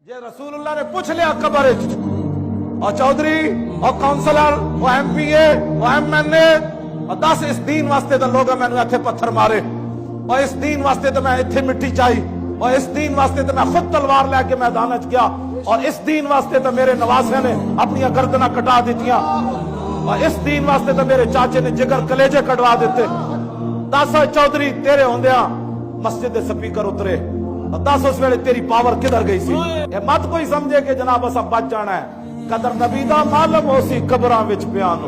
جے رسول اللہ نے پوچھ لیا قبر اور چودھری اور کونسلر اور ایم پی اے اور ایم این اے اور 10 اس دین واسطے تو لوگ میں نے اتھے پتھر مارے اور اس دین واسطے تو میں اتھے مٹی چاہی اور اس دین واسطے تو میں خود تلوار لے کے میدان وچ گیا اور اس دین واسطے تو میرے نواسے نے اپنی گردناں کٹا دیتیاں اور اس دین واسطے تو میرے چاچے نے جگر کلیجے کٹوا دیتے 10 چودھری تیرے ہوندیاں مسجد سپیکر اترے اور 10 اس ویلے تیری پاور کدھر گئی سی یہ مت کوئی سمجھے کہ جناب اسا بچ جانا ہے قدر نبی دا معلوم ہو سی قبراں وچ بیان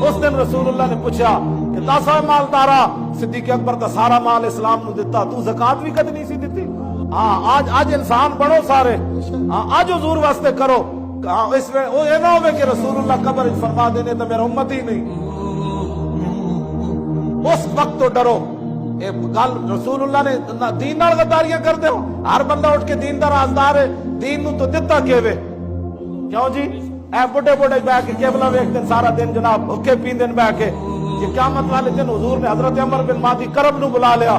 اس دن رسول اللہ نے پوچھا کہ 10 مالدارا صدیق اکبر دا سارا مال اسلام نو دیتا تو زکات بھی کد نہیں سی دیتی ہاں آج انسان بڑھو سارے ہاں آج حضور واسطے کرو اس ویلے او اے نہ ہوے کہ رسول اللہ قبر وچ فرما دینے تو میرا امت ہی نہیں اس وقت تو ڈرو گل رسول اللہ نے دین نال غداریاں کر دے ہو ہر بندہ اٹھ کے دین دا رازدار ہے دین نو تو دتا کیوے کیوں جی اے بڑے بڑے بیٹھ کے قبلہ ویکھتے سارا دن جناب بھوکے پیندے بیٹھ کے یہ قیامت والے دن حضور نے حضرت عمر بن مادی کرب نو بلا لیا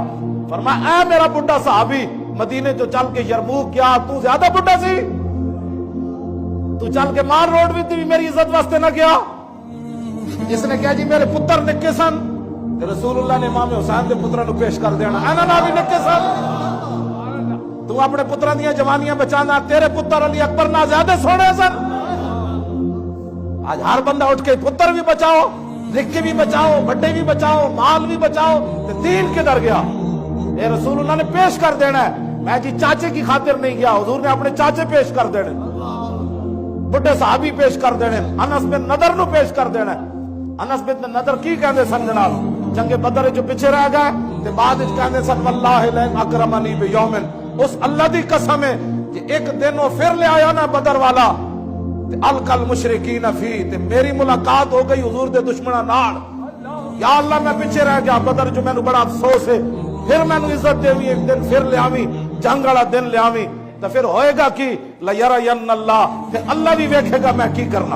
فرمایا اے میرا بڈھا صحابی مدینے تو چل کے یرموک گیا تو زیادہ بڈھا سی تو چل کے مار روڈ بھی میری عزت واسطے نہ گیا جس نے کہا جی میرے پتر نکے سن رسول اللہ نے امام حسین دے پتراں نو پیش کر دینا اینا نہ بھی نکے سن تو اپنے پتراں دیاں جوانیاں بچانا تیرے پتر علی اکبر نہ زیادہ سونے سن آج ہر بندہ اٹھ کے پتر بھی بچاؤ نکے بھی بچاؤ بڑے بھی بچاؤ مال بھی بچاؤ تے دین کدھر گیا اے رسول اللہ نے پیش کر دینا ہے میں جی چاچے کی خاطر نہیں گیا حضور نے اپنے چاچے پیش کر دینے بڑے صحابی پیش کر دینے انس بن نضر نو پیش کر دینا انس بن نضر کی کہندے سن جناب جنگ بدر جو پیچھے رہ گئے تے بعد وچ کہندے سن واللہ لئن اکرمنی بیوم اس اللہ دی قسم ہے کہ ایک دن وہ پھر لے آیا نا بدر والا تے القل مشرکین فی تے میری ملاقات ہو گئی حضور دے دشمناں نال یا اللہ میں پیچھے رہ گیا بدر جو مینوں بڑا افسوس ہے پھر مینوں عزت دیوی ایک دن پھر لے آویں جنگ والا دن لے آویں تو پھر ہوئے گا کی لیرین اللہ پھر اللہ بھی ویکھے گا میں کی کرنا